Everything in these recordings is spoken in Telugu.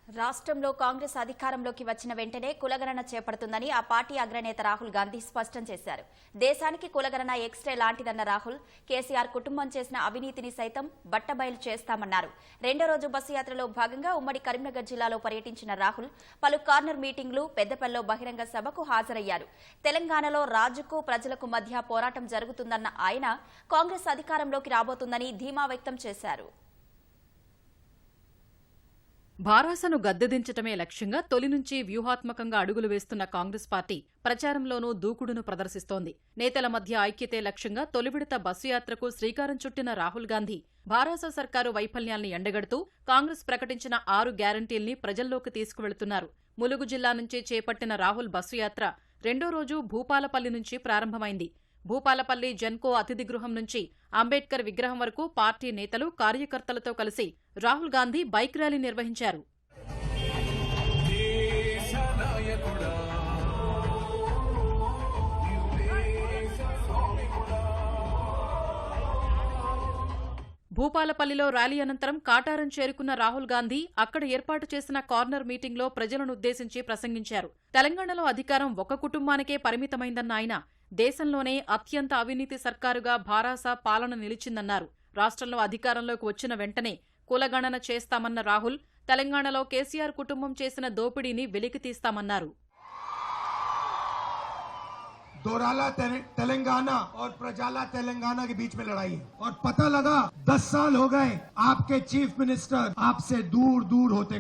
రాష్ట్రంలో కాంగ్రెస్ అధికారంలోకి వచ్చిన వెంటనే కులగణన చేపడుతుందని ఆ పార్టీ అగ్రనేత రాహుల్ గాంధీ స్పష్టం చేశారు. దేశానికి కులగణన ఎక్స్రే లాంటిదన్న రాహుల్ కేసీఆర్ కుటుంబం చేసిన అవినీతిని సైతం బట్టబయలు చేస్తామన్నారు. రెండో రోజు బస్సు యాత్రలో భాగంగా ఉమ్మడి కరీంనగర్ జిల్లాలో పర్యటించిన రాహుల్ పలు కార్నర్ మీటింగ్లు, పెద్దపల్లిలో బహిరంగ సభకు హాజరయ్యారు. తెలంగాణలో రాజుకు ప్రజలకు మధ్య పోరాటం జరుగుతుందన్న ఆయన కాంగ్రెస్ అధికారంలోకి రాబోతుందని ధీమా వ్యక్తం చేశారు. భారాసను గద్దెదించటమే లక్ష్యంగా తొలి నుంచి వ్యూహాత్మకంగా అడుగులు వేస్తున్న కాంగ్రెస్ పార్టీ ప్రచారంలోనూ దూకుడును ప్రదర్శిస్తోంది. నేతల మధ్య ఐక్యతే లక్ష్యంగా తొలి విడత బస్సు యాత్రకు శ్రీకారం చుట్టిన రాహుల్ గాంధీ భారాస సర్కారు వైఫల్యాల్ని ఎండగడుతూ కాంగ్రెస్ ప్రకటించిన 6 గ్యారంటీల్ని ప్రజల్లోకి తీసుకువెళుతున్నారు. ములుగు జిల్లా నుంచి చేపట్టిన రాహుల్ బస్సు యాత్ర రెండో రోజు భూపాలపల్లి నుంచి ప్రారంభమైంది. భూపాలపల్లి జెన్కో అతిథి గృహం నుంచి అంబేద్కర్ విగ్రహం వరకు పార్టీ నేతలు, కార్యకర్తలతో కలిసి రాహుల్ గాంధీ బైక్ ర్యాలీ నిర్వహించారు. భూపాలపల్లిలో ర్యాలీ అనంతరం కాటారం చేరుకున్న రాహుల్ గాంధీ అక్కడ ఏర్పాటు చేసిన కార్నర్ మీటింగ్లో ప్రజలనుద్దేశించి ప్రసంగించారు. తెలంగాణలో అధికారం ఒక కుటుంబానికే పరిమితమైందన్న ఆయన దేశంలోనే అత్యంత అవినీతి సర్కారుగా భారాస పాలన నిలిచిందన్నారు. రాష్ట్రంలో అధికారంలోకి వచ్చిన వెంటనే కులగణన చేస్తామన్న రాహుల్ తెలంగాణలో కేసీఆర్ కుటుంబం చేసిన దోపిడీని వెలికితీస్తామన్నారు. दोराला तेलंगाना और प्रजाला तेलंगाना के बीच में लड़ाई है और पता लगा 10 साल हो गए आपके चीफ मिनिस्टर आपसे दूर दूर होते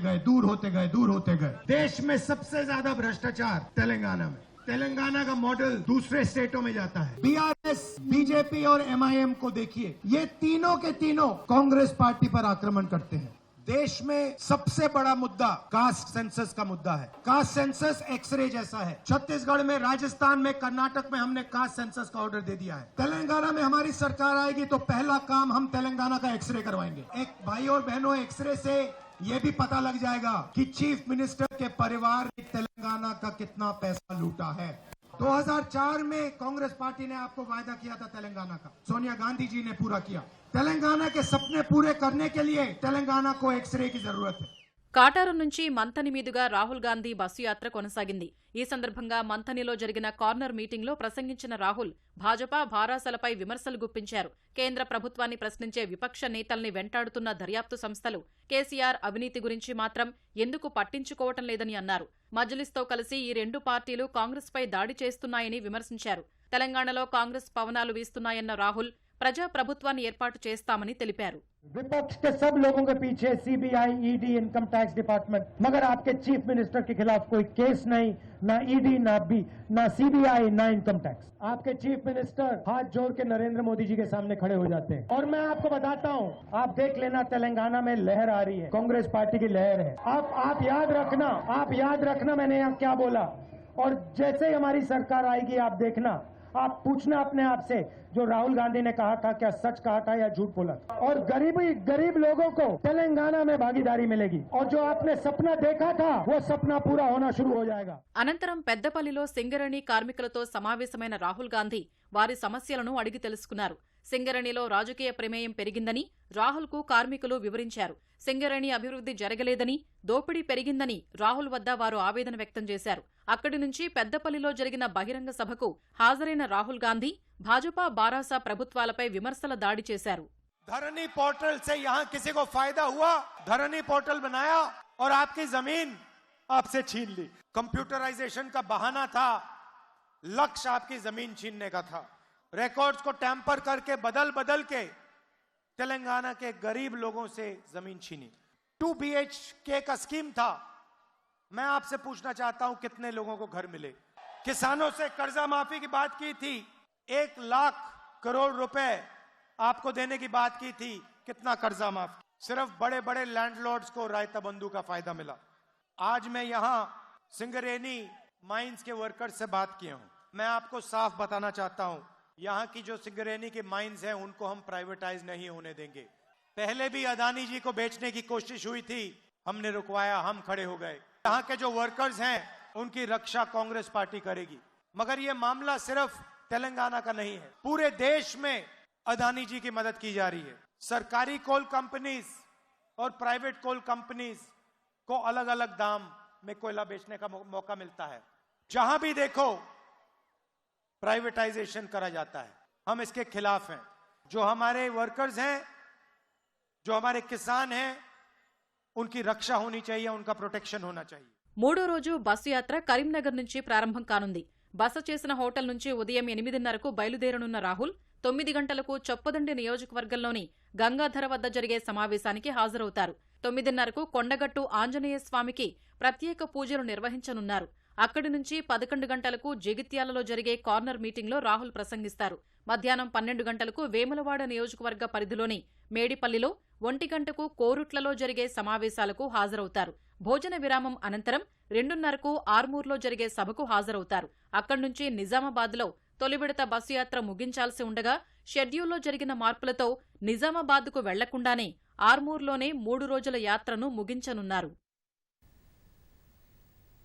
गए। देश में सबसे ज्यादा भ्रष्टाचार तेलंगाना में। तेलंगाना का मॉडल दूसरे स्टेटों में जाता है। बीआरएस, बीजेपी और एमआईएम को देखिए, ये तीनों के तीनों कांग्रेस पार्टी पर आक्रमण करते हैं। देश में सबसे बड़ा मुद्दा कास्ट सेंसस का मुद्दा है। कास्ट सेंसस एक्सरे जैसा है। छत्तीसगढ़ में, राजस्थान में, कर्नाटक में हमने कास्ट सेंसस का ऑर्डर दे दिया है। तेलंगाना में हमारी सरकार आएगी तो पहला काम हम तेलंगाना का एक्सरे करवाएंगे। एक भाई और बहनों, एक्सरे से ये भी पता लग जाएगा कि चीफ मिनिस्टर के परिवार ने तेलंगाना का कितना पैसा लूटा है। 2004 में कांग्रेस पार्टी ने आपको वायदा किया था तेलंगाना का, सोनिया गांधी जी ने पूरा किया। तेलंगाना के सपने पूरे करने के लिए तेलंगाना को एक्सरे की जरूरत है। కాటారం నుంచి మంథని మీదుగా రాహుల్ గాంధీ బస్సు యాత్ర కొనసాగింది. ఈ సందర్భంగా మంథనిలో జరిగిన కార్నర్ మీటింగ్లో ప్రసంగించిన రాహుల్ భాజపా భారాసలపై విమర్శలు గుప్పించారు. కేంద్ర ప్రభుత్వాన్ని ప్రశ్నించే విపక్ష నేతల్ని వెంటాడుతున్న దర్యాప్తు సంస్థలు కేసీఆర్ అవినీతి గురించి మాత్రం ఎందుకు పట్టించుకోవటం లేదని అన్నారు. మజ్లిస్తో కలిసి ఈ రెండు పార్టీలు కాంగ్రెస్పై దాడి చేస్తున్నాయని విమర్శించారు. తెలంగాణలో కాంగ్రెస్ పవనాలు వీస్తున్నాయన్న రాహుల్ ప్రజా ప్రభుత్వాన్ని ఏర్పాటు చేస్తామని తెలిపారు. विपक्ष के सब लोगों के पीछे CBI, ED, income tax department, मगर आपके चीफ मिनिस्टर के खिलाफ कोई केस नहीं, ना ईडी, ना सीबीआई, ना इनकम टैक्स। आपके चीफ मिनिस्टर हाथ जोड़ के नरेंद्र मोदी जी के सामने खड़े हो जाते हैं। और मैं आपको बताता हूं, आप देख लेना, तेलंगाना में लहर आ रही है, कांग्रेस पार्टी की लहर है। आप याद रखना मैंने यहाँ क्या बोला। और जैसे ही हमारी सरकार आएगी, आप देखना, आप पूछना अपने आप से, जो राहुल गांधी ने कहा था क्या सच कहा था या झूठ बोला था। और गरीब लोगों को तेलंगाना में भागीदारी मिलेगी और जो आपने सपना देखा था वो सपना पूरा होना शुरू हो जाएगा। అనంతరం పెద్దపల్లిలో సింగరేణి కార్మికులతో సమావేశమైన రాహుల్ గాంధీ వారి సమస్యలను అడిగి తెలుసుకున్నారు. సింగరేణిలో రాజకీయ ప్రమేయం పెరిగిందని రాహుల్కు కార్మికులు వివరించారు. సింగరేణి అభివృద్ధి జరగలేదని, దోపిడీ పెరిగిందని రాహుల్ వద్ద వారు ఆవేదన వ్యక్తం చేశారు. అక్కడి నుంచి పెద్దపల్లిలో జరిగిన బహిరంగ సభకు హాజరైన రాహుల్ గాంధీ భాజపా బారాస ప్రభుత్వాలపై విమర్శల దాడి చేశారు. धरनी पोर्टल से यहाँ किसी को फायदा हुआ? धरनी पोर्टल बनाया और आपकी जमीन आपसे छीन ली। कंप्यूटराइजेशन का बहाना था, लक्ष्य आपकी जमीन छीनने का था। रिकॉर्ड्स को टैंपर करके बदल के तेलंगाना के गरीब लोगों से जमीन छीनी। 2 BHK का स्कीम था। मैं आपसे पूछना चाहता हूं, कितने लोगों को घर मिले? किसानों से कर्जा माफी की बात की थी, 1 लाख करोड़ रुपए आपको देने की बात की थी, कितना कर्जा माफ? सिर्फ बड़े बड़े लैंडलॉर्ड्स को रायता बंधु का फायदा मिला। आज मैं यहां सिंगरेनी माइंस के वर्कर्स से बात किया हूं। मैं आपको साफ बताना चाहता हूं, यहां की जो सिंगरेनी के माइंस हैं उनको हम प्राइवेटाइज नहीं होने देंगे। पहले भी अदानी जी को बेचने की कोशिश हुई थी, हमने रुकवाया, हम खड़े हो गए। यहाँ के जो वर्कर्स हैं उनकी रक्षा कांग्रेस पार्टी करेगी। मगर ये मामला सिर्फ तेलंगाना का नहीं है, पूरे देश में अदानी जी की मदद की जा रही है। सरकारी कोल कंपनीज और प्राइवेट कोल कंपनीज को अलग अलग दाम में कोयला बेचने का मौका मिलता है। जहां भी देखो प्राइवेटाइजेशन करा जाता है, हम इसके खिलाफ हैं। जो हमारे वर्कर्स हैं, जो हमारे किसान हैं, उनकी रक्षा होनी चाहिए, उनका प्रोटेक्शन होना चाहिए। మూడో రోజు బస్సు యాత్ర కరీంనగర్ నుంచి ప్రారంభం కానుంది. బస చేసిన హోటల్ నుంచి ఉదయం 8:30కు బయలుదేరనున్న రాహుల్ 9 గంటలకు చొప్పదండి నియోజకవర్గంలోని గంగాధర వద్ద జరిగే సమావేశానికి హాజరవుతారు. 9:30కు కొండగట్టు ఆంజనేయ స్వామికి ప్రత్యేక పూజలు నిర్వహించనున్నారు. అక్కడి నుంచి 11 గంటలకు జగిత్యాలలో జరిగే కార్నర్ మీటింగ్లో రాహుల్ ప్రసంగిస్తారు. మధ్యాహ్నం 12 గంటలకు వేములవాడ నియోజకవర్గ పరిధిలోని మేడిపల్లిలో, 1 గంటకు కోరుట్లలో జరిగే సమావేశాలకు హాజరవుతారు. భోజన విరామం అనంతరం 2:30కు ఆర్మూర్లో జరిగే సభకు హాజరవుతారు. అక్కడి నుంచి నిజామాబాద్లో తొలి విడత బస్సు యాత్ర ముగించాల్సి ఉండగా షెడ్యూల్లో జరిగిన మార్పులతో నిజామాబాద్కు వెళ్లకుండానే ఆర్మూర్లోనే 3 రోజుల యాత్రను ముగించనున్నారు.